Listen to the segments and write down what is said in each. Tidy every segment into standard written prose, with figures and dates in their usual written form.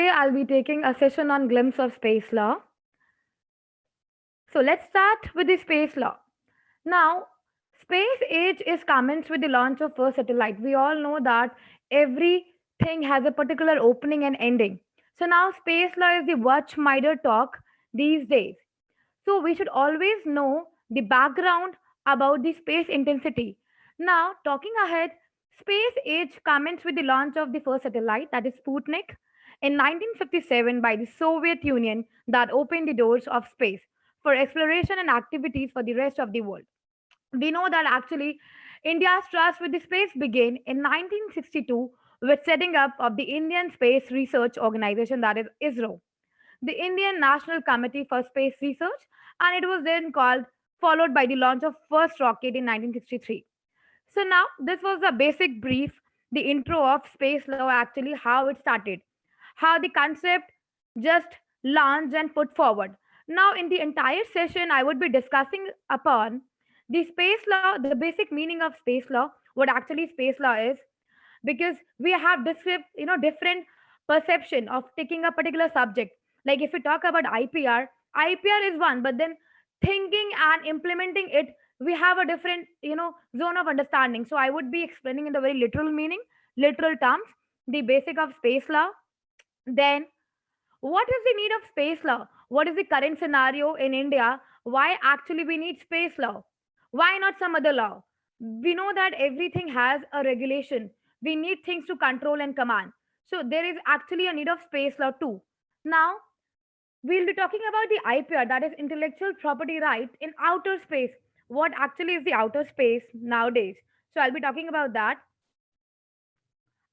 today I'll be taking a session on glimpse of space law. So let's start with the space law. Now, space age is commenced with the launch of first satellite. We all know that everything has a particular opening and ending. So now space law is the much wider talk these days. So we should always know the background about the space intensity. Now, talking ahead, space age commenced with the launch of the first satellite, that is Sputnik, in 1957 by the Soviet Union that opened the doors of space for exploration and activities for the rest of the world. We know that actually India's trust with the space began in 1962 with setting up of the Indian Space Research Organization, that is ISRO, the Indian National Committee for Space Research, and it was then called followed by the launch of first rocket in 1963. So now this was the basic brief, the intro of space law, actually how it started, how the concept just launched and put forward. Now in the entire session I would be discussing upon the space law, the basic meaning of space law, what actually space law is, because we have different perception of taking a particular subject. Like if we talk about IPR is one, but then thinking and implementing it, we have a different zone of understanding. So I would be explaining in the very literal meaning, literal terms, the basic of space law. Then what is the need of space law? What is the current scenario in India? Why actually we need space law? Why not some other law? We know that everything has a regulation. We need things to control and command. So there is actually a need of space law too. Now, we'll be talking about the IPR, that is intellectual property right in outer space. What actually is the outer space nowadays? So I'll be talking about that.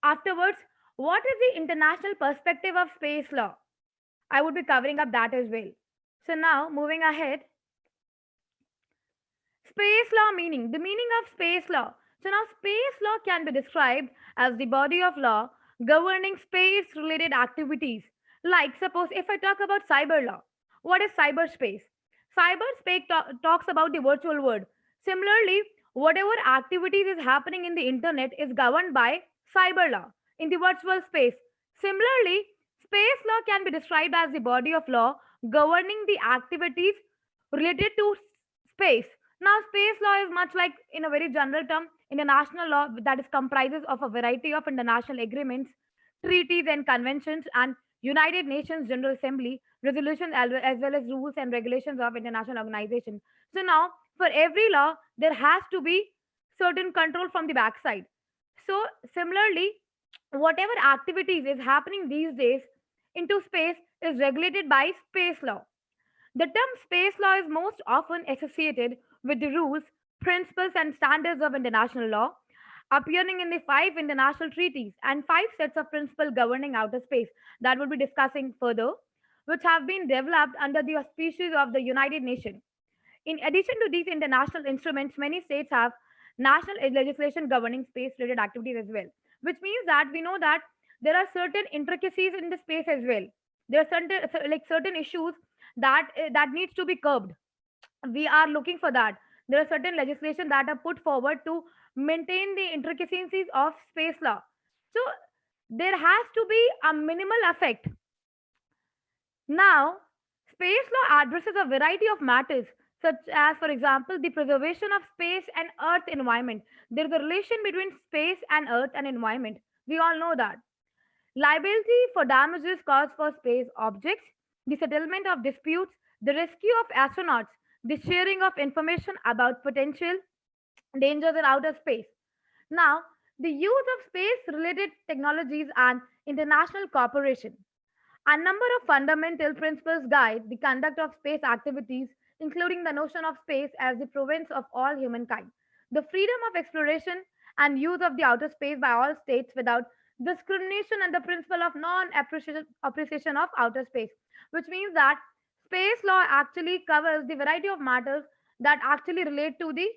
Afterwards, what is the international perspective of space law? I would be covering up that as well. So now, moving ahead, space law meaning. The meaning of space law. So now, space law can be described as the body of law governing space-related activities. Like, suppose if I talk about cyber law, what is cyberspace? Cyberspace talks about the virtual world. Similarly, whatever activities is happening in the internet is governed by cyber law in the virtual space. Similarly, space law can be described as the body of law governing the activities related to space. Now, space law is much like, in a very general term, international law that is comprises of a variety of international agreements, treaties, and conventions, and United Nations General Assembly resolutions as well as rules and regulations of international organizations. So now, for every law, there has to be certain control from the backside. So similarly, whatever activities is happening these days into space is regulated by space law. The term space law is most often associated with the rules, principles, and standards of international law, appearing in the five international treaties and five sets of principles governing outer space that we'll be discussing further, which have been developed under the auspices of the United Nations. In addition to these international instruments, many states have national legislation governing space related activities as well, which means that we know that there are certain intricacies in the space as well. There are certain issues that needs to be curbed. We are looking for that. There are certain legislation that are put forward to maintain the intricacies of space law. So there has to be a minimal effect. Now, space law addresses a variety of matters, such as, for example, the preservation of space and Earth environment. There is a relation between space and Earth and environment. We all know that. Liability for damages caused for space objects, the settlement of disputes, the rescue of astronauts, the sharing of information about potential dangers in outer space. Now, the use of space related technologies and international cooperation. A number of fundamental principles guide the conduct of space activities, including the notion of space as the province of all humankind, the freedom of exploration and use of the outer space by all states without discrimination, and the principle of non appreciation of outer space, which means that space law actually covers the variety of matters that actually relate to the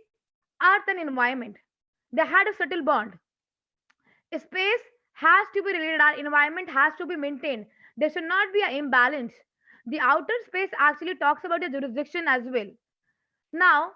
earth and environment. They had a subtle bond. Space has to be related, our environment has to be maintained. There should not be an imbalance. The outer space actually talks about the jurisdiction as well. Now,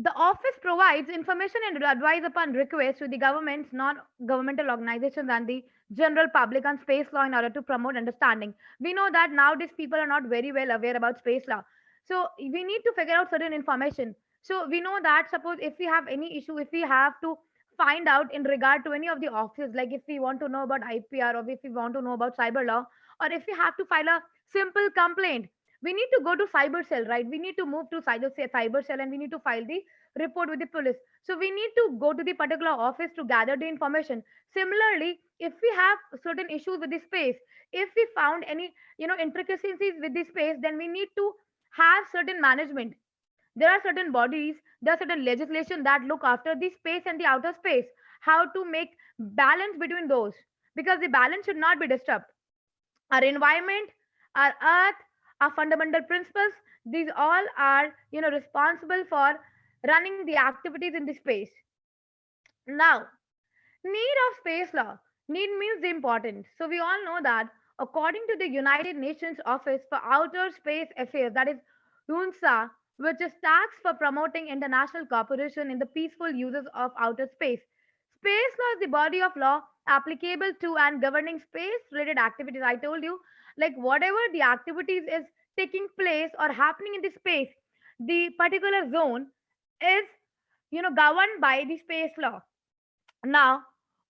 The office provides information and advice upon request to the governments, non-governmental organizations, and the general public on space law in order to promote understanding. We know that nowadays people are not very well aware about space law. So we need to figure out certain information. So we know that suppose if we have any issue, if we have to find out in regard to any of the offices, like if we want to know about IPR or if we want to know about cyber law, or if we have to file a simple complaint, we need to go to cyber cell, right? We need to move to cyber cell and we need to file the report with the police. So we need to go to the particular office to gather the information. Similarly, if we have certain issues with the space, if we found any intricacies with the space, then we need to have certain management. There are certain bodies, there are certain legislation that look after the space and the outer space, how to make balance between those, because the balance should not be disturbed. Our environment, our earth, our fundamental principles, these all are responsible for running the activities in the space. Now, need of space law. Need means the importance. So we all know that according to the United Nations Office for Outer Space Affairs, that is UNSA, which is tasked for promoting international cooperation in the peaceful uses of outer space. Space law is the body of law applicable to and governing space-related activities. I told you, like whatever the activities is taking place or happening in the space, the particular zone is governed by the space law. Now,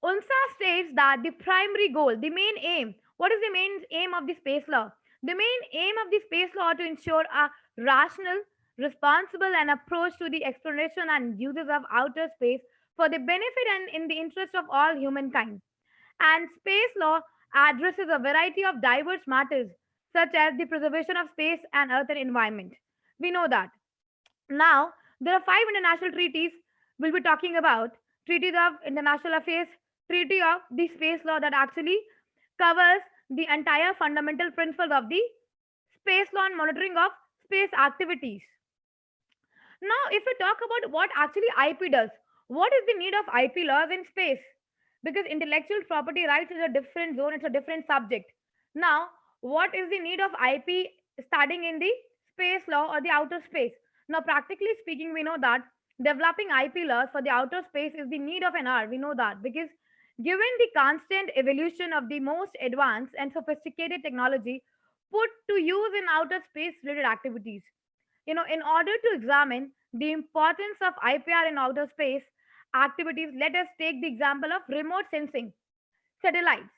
UNSA states that the primary goal, the main aim, what is the main aim of the space law? The main aim of the space law to ensure a rational, responsible, and approach to the exploration and uses of outer space for the benefit and in the interest of all humankind. And space law addresses a variety of diverse matters such as the preservation of space and earth and environment. We know that. Now, there are five international treaties we'll be talking about. Treaties of International Affairs, Treaty of the Space Law that actually covers the entire fundamental principles of the space law and monitoring of space activities. Now, if we talk about what actually IP does, what is the need of IP laws in space? Because intellectual property rights is a different zone, it's a different subject. Now, what is the need of IP studying in the space law or the outer space? Now, practically speaking, we know that developing IP laws for the outer space is the need of an hour. We know that because given the constant evolution of the most advanced and sophisticated technology put to use in outer space related activities, in order to examine the importance of IPR in outer space activities, let us take the example of remote sensing satellites,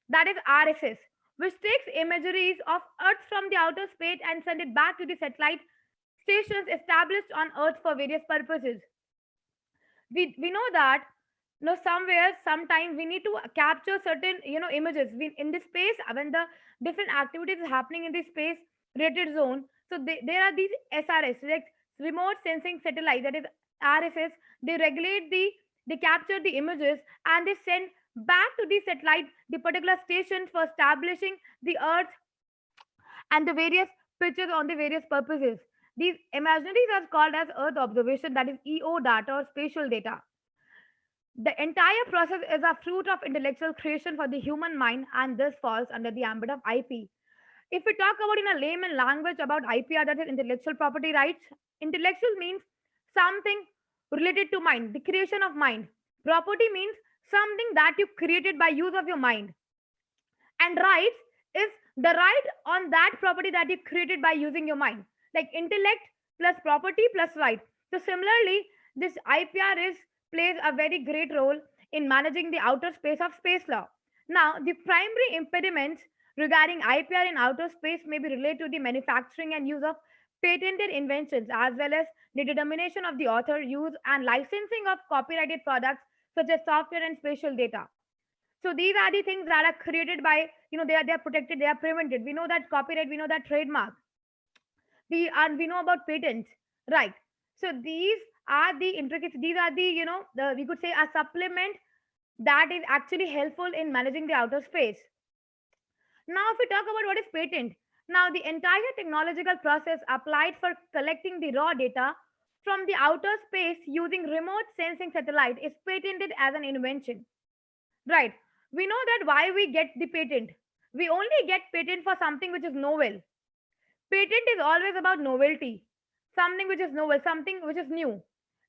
that is RSS, which takes imageries of Earth from the outer space and send it back to the satellite stations established on Earth for various purposes. We know that somewhere sometimes we need to capture certain images in this space when the different activities is happening in the space rated zone. So there are these SRS, like remote sensing satellite, that is RSS. They regulate they capture the images and they send back to the satellite the particular station for establishing the earth and the various pictures on the various purposes. These imaginaries are called as earth observation, that is EO data or spatial data. The entire process is a fruit of intellectual creation for the human mind and this falls under the ambit of IP. If we talk about in a layman language about IPR, that is intellectual property rights, intellectual means something related to mind, the creation of mind. Property means something that you created by use of your mind. And rights is the right on that property that you created by using your mind. Like intellect plus property plus right. So similarly, this IPR is plays a very great role in managing the outer space of space law. Now, the primary impediments regarding IPR in outer space may be related to the manufacturing and use of patented inventions as well as the determination of the author, use, and licensing of copyrighted products such as software and spatial data. So these are the things that are created by, they are protected, they are prevented. We know that copyright, we know that trademark, we know about patents, right? So these are the intricacies. These are the we could say a supplement that is actually helpful in managing the outer space. Now, if we talk about what is patent, now the entire technological process applied for collecting the raw data from the outer space using remote sensing satellite is patented as an invention, right? We know that why we get the patent. We only get patent for something which is novel. Patent is always about novelty, something which is novel, something which is new.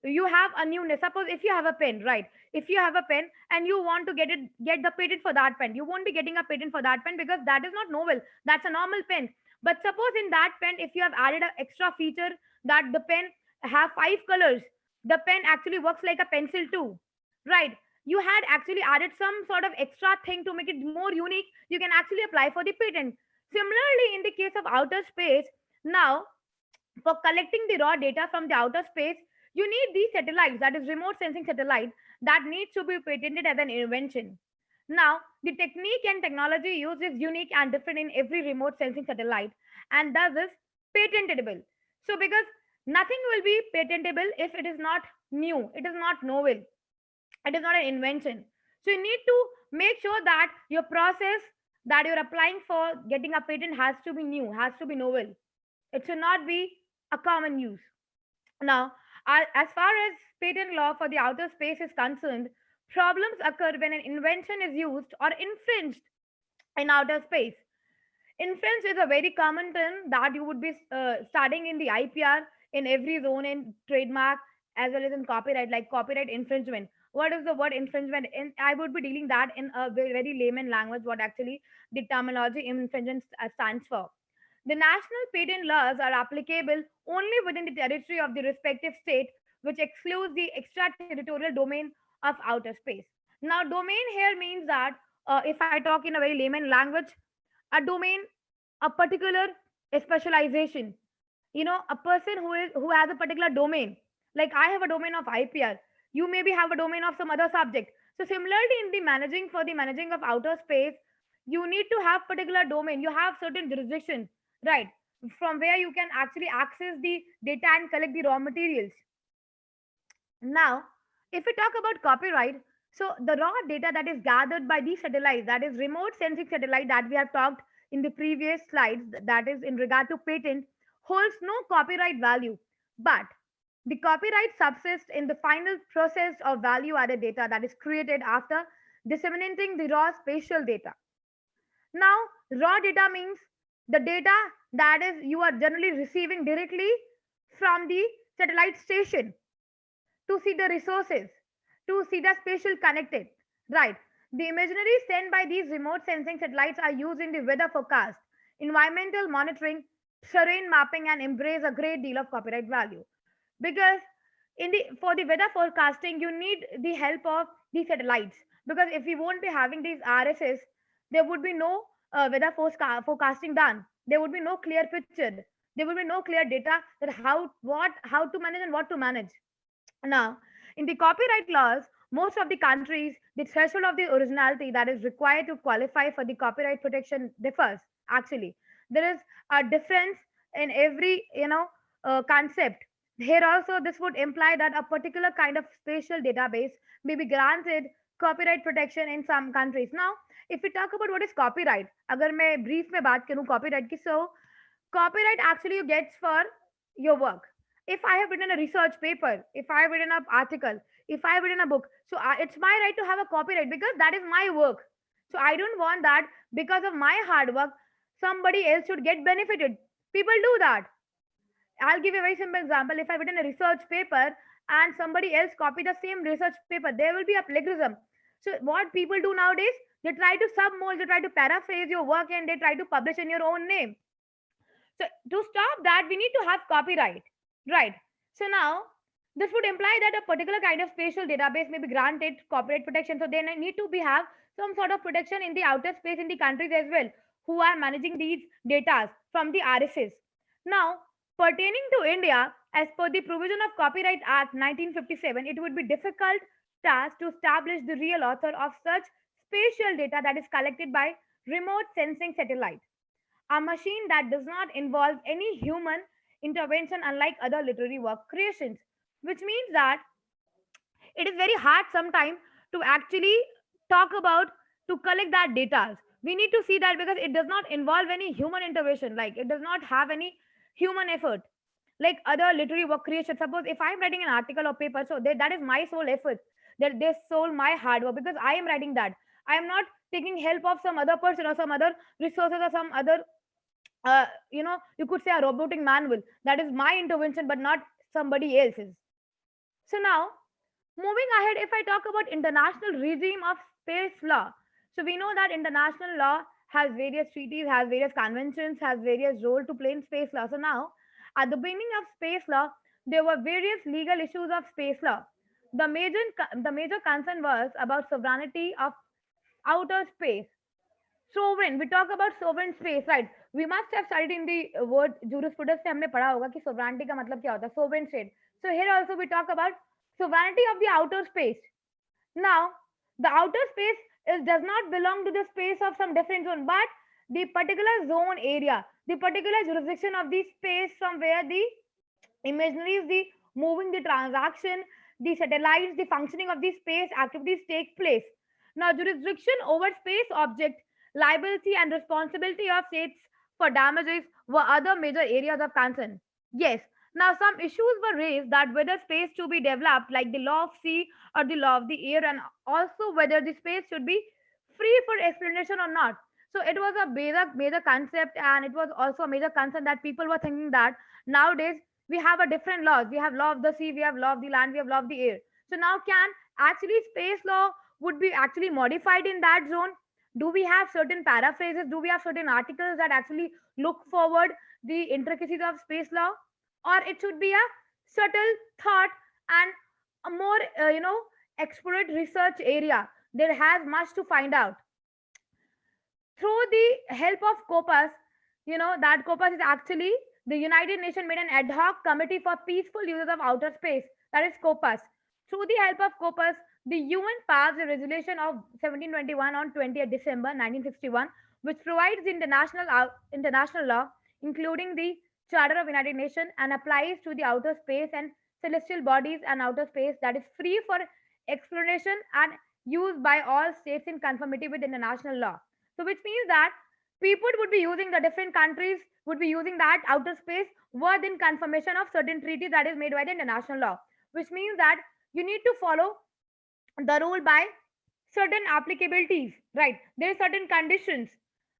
You have a newness. Suppose if you have a pen, right? If you have a pen and you want to get the patent for that pen, you won't be getting a patent for that pen because that is not novel. That's a normal pen. But suppose in that pen, if you have added an extra feature that the pen have 5 colors, the pen actually works like a pencil too, right? You had actually added some sort of extra thing to make it more unique. You can actually apply for the patent. Similarly, in the case of outer space, now for collecting the raw data from the outer space, you need these satellites, that is remote sensing satellite, that needs to be patented as an invention. Now, the technique and technology used is unique and different in every remote sensing satellite, and thus is patentable. So, because nothing will be patentable if it is not new, it is not novel, it is not an invention. So, you need to make sure that your process that you're applying for getting a patent has to be new, has to be novel. It should not be a common use. Now, as far as patent law for the outer space is concerned, problems occur when an invention is used or infringed in outer space. Infringe is a very common term that you would be studying in the IPR in every zone in trademark as well as in copyright, like copyright infringement. What is the word infringement? And I would be dealing that in a very layman language, what actually the terminology infringement stands for. The national patent laws are applicable only within the territory of the respective state, which excludes the extraterritorial domain of outer space. Now, domain here means that if I talk in a very layman language, a domain, a particular specialization, a person who has a particular domain, like I have a domain of IPR, you maybe have a domain of some other subject. So similarly, in the managing, for the managing of outer space, you need to have particular domain, you have certain jurisdiction, right, from where you can actually access the data and collect the raw materials. Now, if we talk about copyright, so the raw data that is gathered by these satellites, that is remote sensing satellite that we have talked in the previous slides, that is in regard to patent, holds no copyright value. But the copyright subsists in the final process of value added data that is created after disseminating the raw spatial data. Now, raw data means the data that is you are generally receiving directly from the satellite station to see the resources, to see the spatial connected. Right. The imagery sent by these remote sensing satellites are used in the weather forecast, environmental monitoring, terrain mapping, and embrace a great deal of copyright value. Because in the for the weather forecasting, you need the help of the satellites. Because if we won't be having these RSS, there would be no weather forecasting done. There would be no clear picture. There would be no clear data that how to manage and what to manage. Now, in the copyright laws, most of the countries, the threshold of the originality that is required to qualify for the copyright protection differs. Actually, there is a difference in every concept. Here also, this would imply that a particular kind of spatial database may be granted copyright protection in some countries. Now, if we talk about what is copyright, अगर मैं brief में बात करूँ copyright की, so copyright actually you get for your work. If I have written a research paper, if I have written an article, if I have written a book, so it's my right to have a copyright because that is my work. So I don't want that because of my hard work, somebody else should get benefited. People do that. I'll give you a very simple example. If I've written a research paper and somebody else copy the same research paper, there will be a plagiarism. So what people do nowadays, they try to submold, they try to paraphrase your work and they try to publish in your own name. So to stop that, we need to have copyright, right? So now this would imply that a particular kind of spatial database may be granted copyright protection. So they need to be have some sort of protection in the outer space in the countries as well who are managing these data from the RSS. Now, pertaining to India, as per the provision of Copyright Act 1957, it would be difficult task to establish the real author of such spatial data that is collected by remote sensing satellite, a machine that does not involve any human intervention unlike other literary work creations, which means that it is very hard sometimes to actually talk about to collect that data. We need to see that because it does not involve any human intervention, like it does not have any human effort like other literary work creation. Suppose if I'm writing an article or paper, so that is my sole effort, that they soul my hard work because I am writing that. I am not taking help of some other person or some other resources or some other you could say a robotic manual. That is my intervention but not somebody else's. So now, moving ahead, if I talk about international regime of space law, so we know that international law has various treaties, has various conventions, has various role to play in space law. So now, at the beginning of space law, there were various legal issues of space law. The major concern was about sovereignty of outer space. Sovereign, we talk about sovereign space, right? We must have studied in the word jurisprudence से हमने पढ़ा होगा कि sovereignty का मतलब क्या होता है, sovereign state. So here also we talk about sovereignty of the outer space. Now, the outer space does not belong to the space of some different zone, but the particular zone area, the particular jurisdiction of the space from where the imaginaries, the moving, the transaction, the satellites, the functioning of the space activities take place. Now, jurisdiction over space object, liability and responsibility of states for damages were other major areas of concern. Yes. Now, some issues were raised that whether space to be developed like the law of sea or the law of the air, and also whether the space should be free for exploration or not. So it was a major concept, and it was also a major concern that people were thinking that nowadays we have a different laws. We have law of the sea, we have law of the land, we have law of the air. So now can actually space law would be actually modified in that zone? Do we have certain paraphrases? Do we have certain articles that actually look forward the intricacies of space law? Or it should be a subtle thought and a more, explorate research area. There has much to find out through the help of COPAS. You know that COPAS is actually the United Nations made an ad hoc committee for peaceful uses of outer space. That is COPAS. Through the help of COPAS, the UN passed a resolution of 1721 on 20th December 1961, which provides the international law, including the Charter of United Nations, and applies to the outer space and celestial bodies and outer space that is free for exploration and used by all states in conformity with international law. So, which means that people would be using, the different countries would be using that outer space were in confirmation of certain treaty that is made by the international law, which means that you need to follow the rule by certain applicabilities, right? There are certain conditions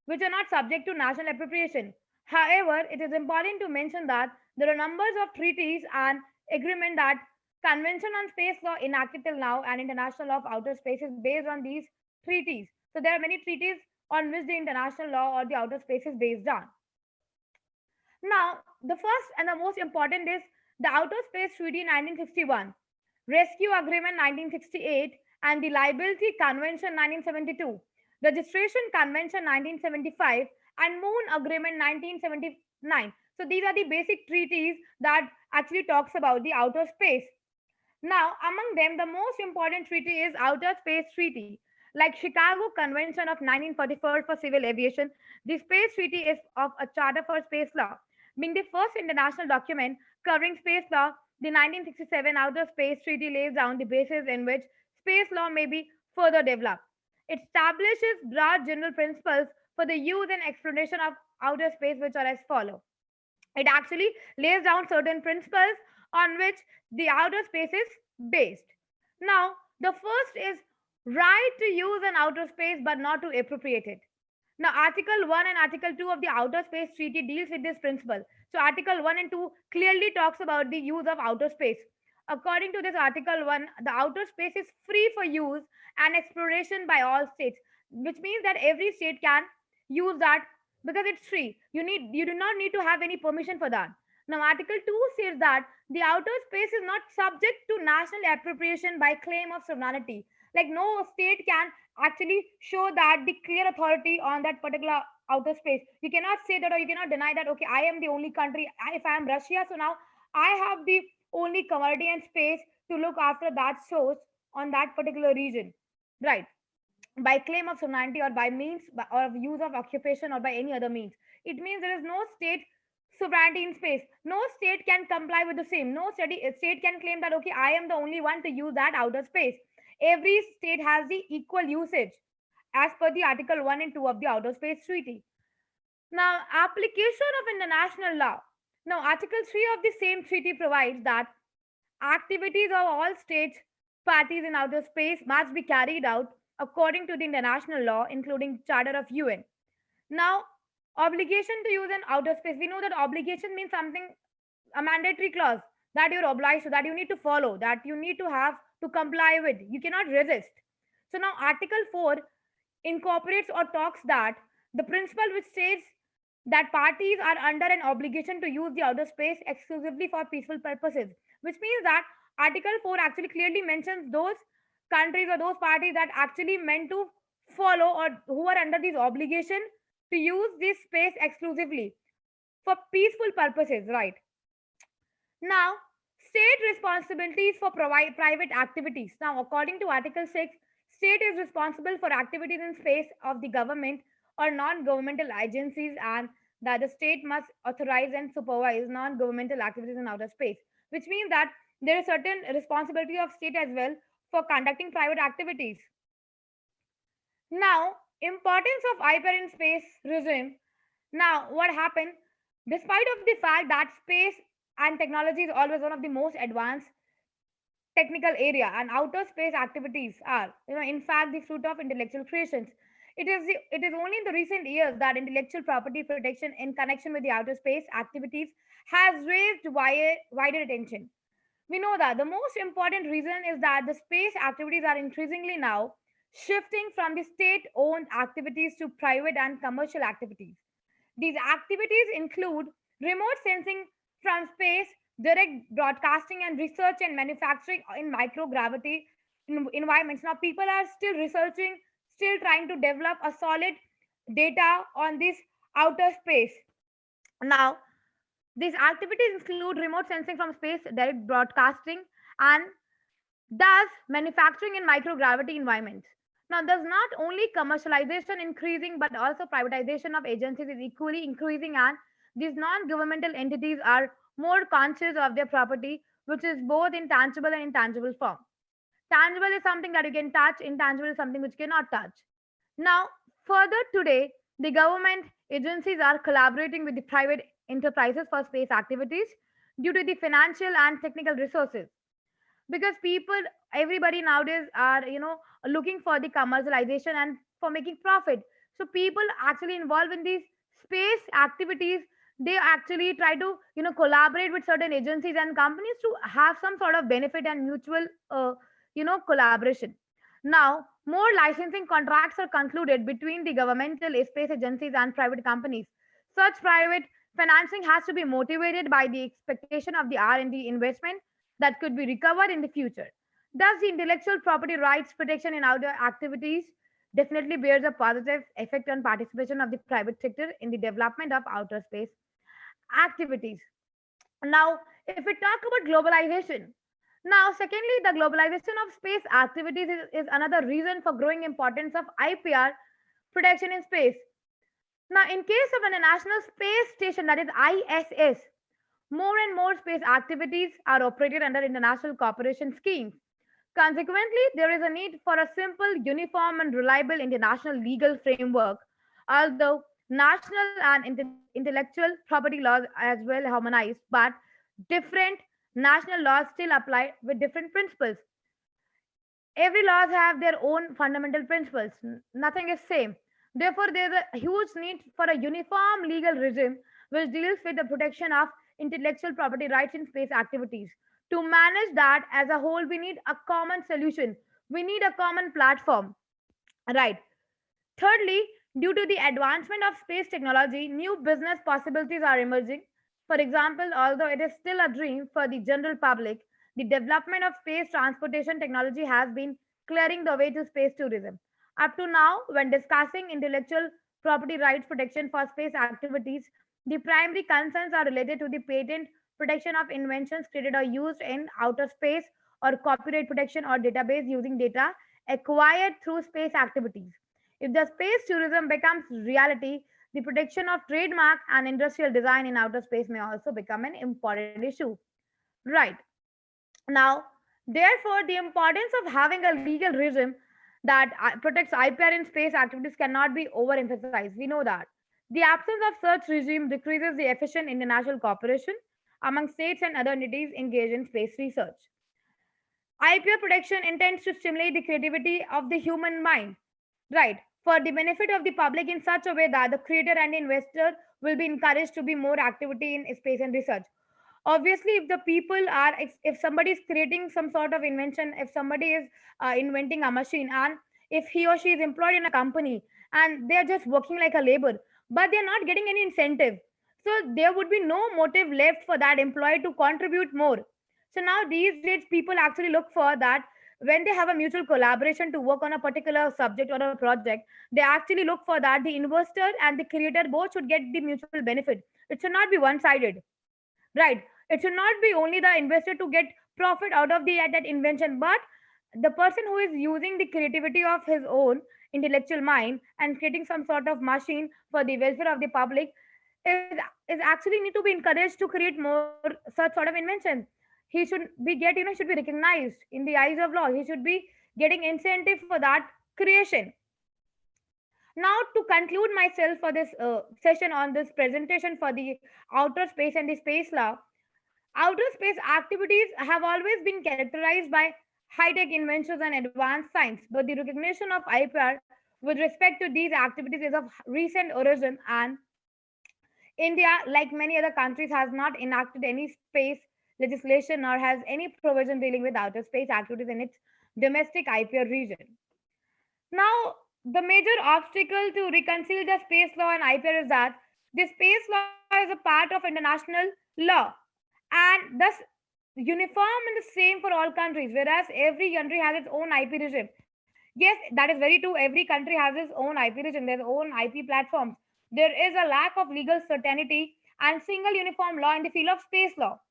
which are not subject to national appropriation. However, it is important to mention that there are numbers of treaties and agreement that Convention on Space Law enacted till now and International Law of Outer Space is based on these treaties. So there are many treaties on which the international law or the outer space is based on. Now, the first and the most important is the Outer Space Treaty 1961, Rescue Agreement 1968, and the Liability Convention 1972, Registration Convention 1975, and Moon Agreement 1979. So these are the basic treaties that actually talks about the outer space. Now, among them, the most important treaty is Outer Space Treaty. Like Chicago Convention of 1944 for civil aviation, the Space Treaty is of a charter for space law. Being the first international document covering space law, the 1967 Outer Space Treaty lays down the basis in which space law may be further developed. It establishes broad general principles for the use and exploration of outer space, which are as follow. It actually lays down certain principles on which the outer space is based. Now, the first is right to use an outer space but not to appropriate it. Now, Article 1 and Article 2 of the Outer Space Treaty deals with this principle. So, Article 1 and 2 clearly talks about the use of outer space. According to this Article 1, the outer space is free for use and exploration by all states, which means that every state can use that because it's free. You do not need to have any permission for that. Now, Article 2 says that the outer space is not subject to national appropriation by claim of sovereignty. Like no state can actually show that the clear authority on that particular outer space. You cannot say that or you cannot deny that, okay, I am the only country. If I am Russia, so now I have the only commodity and space to look after that source on that particular region. Right, by claim of sovereignty or by means or use of occupation or by any other means. It means there is no state sovereignty in space. No state can comply with the same. No state can claim that, okay, I am the only one to use that outer space. Every state has the equal usage as per the Article 1 and 2 of the Outer Space Treaty. Now, application of international law. Now, Article 3 of the same treaty provides that activities of all states parties in outer space must be carried out according to the international law, including Charter of UN. Now, obligation to use an outer space. We know that obligation means something, a mandatory clause. that you're obliged to, that you need to follow, that you need to have to comply with. You cannot resist. So now Article 4 incorporates or talks that the principle which states that parties are under an obligation to use the outer space exclusively for peaceful purposes, which means that Article 4 actually clearly mentions those countries or those parties that actually meant to follow or who are under this obligation to use this space exclusively for peaceful purposes, right? Now, state responsibilities for private activities. Now, according to Article 6, state is responsible for activities in space of the government or non-governmental agencies, and that the state must authorize and supervise non-governmental activities in outer space, which means that there is certain responsibility of state as well for conducting private activities. Now, importance of hyper in space regime. Now, what happened? Despite of the fact that space and technology is always one of the most advanced technical area, and outer space activities are, in fact, the fruit of intellectual creations. It is only in the recent years that intellectual property protection in connection with the outer space activities has raised wider attention. We know that the most important reason is that the space activities are increasingly now shifting from the state owned activities to private and commercial activities. These activities include remote sensing from space, direct broadcasting, and research and manufacturing in microgravity environments. Now, people are still researching, still trying to develop a solid data on this outer space. Now, these activities include remote sensing from space, direct broadcasting, and thus manufacturing in microgravity environments. Now, there's not only commercialization increasing, but also privatization of agencies is equally increasing, and these non-governmental entities are more conscious of their property, which is both in tangible and intangible form. Tangible is something that you can touch, intangible is something which you cannot touch. Now, further today, the government agencies are collaborating with the private enterprises for space activities due to the financial and technical resources, because people, everybody nowadays are looking for the commercialization and for making profit. So people actually involved in these space activities, they actually try to collaborate with certain agencies and companies to have some sort of benefit and mutual collaboration. Now, more licensing contracts are concluded between the governmental space agencies and private companies. Such private financing has to be motivated by the expectation of the R&D investment that could be recovered in the future. Thus, the intellectual property rights protection in outdoor activities definitely bears a positive effect on participation of the private sector in the development of outer space activities. Now, if we talk about globalization, now, secondly, the globalization of space activities is another reason for growing importance of IPR protection in space. Now, in case of an international space station, that is ISS, more and more space activities are operated under international cooperation schemes. Consequently, there is a need for a simple, uniform, and reliable international legal framework, although national and intellectual property laws as well harmonized, but different national laws still apply with different principles. Every laws have their own fundamental principles. Nothing is same. Therefore, there is a huge need for a uniform legal regime which deals with the protection of intellectual property rights in space activities. To manage that as a whole, we need a common solution. We need a common platform. Right. Thirdly, due to the advancement of space technology, new business possibilities are emerging. For example, although it is still a dream for the general public, the development of space transportation technology has been clearing the way to space tourism. Up to now, when discussing intellectual property rights protection for space activities, the primary concerns are related to the patent protection of inventions created or used in outer space, or copyright protection or database using data acquired through space activities. If the space tourism becomes reality, the protection of trademark and industrial design in outer space may also become an important issue. Right. Now, therefore, the importance of having a legal regime that protects IPR in space activities cannot be overemphasized. We know that. The absence of such regime decreases the efficient international cooperation among states and other entities engaged in space research. IPR protection intends to stimulate the creativity of the human mind, right, for the benefit of the public in such a way that the creator and the investor will be encouraged to be more activity in space and research. Obviously, if the people are, if somebody is creating some sort of invention, if somebody is inventing a machine, and if he or she is employed in a company and they are just working like a labor, but they are not getting any incentive, so there would be no motive left for that employee to contribute more. So now these days people actually look for that, when they have a mutual collaboration to work on a particular subject or a project, they actually look for that the investor and the creator both should get the mutual benefit. It should not be one sided, right? It should not be only the investor to get profit out of the that invention, but the person who is using the creativity of his own intellectual mind and creating some sort of machine for the welfare of the public is actually need to be encouraged to create more such sort of inventions. He should be get, should be recognized in the eyes of law. He should be getting incentive for that creation. Now, to conclude myself for this session on this presentation for the outer space and the space law, outer space activities have always been characterized by high tech inventions and advanced science, but the recognition of IPR with respect to these activities is of recent origin, and India, like many other countries, has not enacted any space legislation nor has any provision dealing with outer space activities in its domestic IPR region. Now, the major obstacle to reconcile the space law and IPR is that the space law is a part of international law and thus uniform and the same for all countries, whereas every country has its own IP regime. Yes, that is very true. Every country has its own IP regime, their own IP platforms. There is a lack of legal certainty and single uniform law in the field of space law.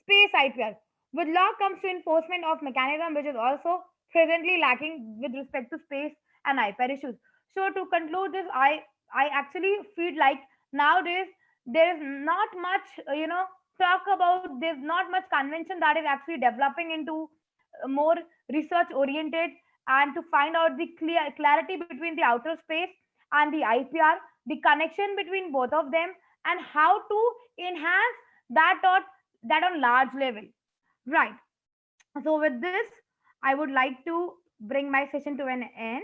Space IPR. With law comes to enforcement of mechanism, which is also presently lacking with respect to space and IPR issues. So to conclude this, I actually feel like nowadays there is not much talk about. There's not much convention that is actually developing into more research oriented and to find out the clarity between the outer space and the IPR, the connection between both of them, and how to enhance that or that on large level, right? So with this, I would like to bring my session to an end.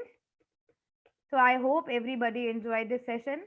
So I hope everybody enjoyed this session.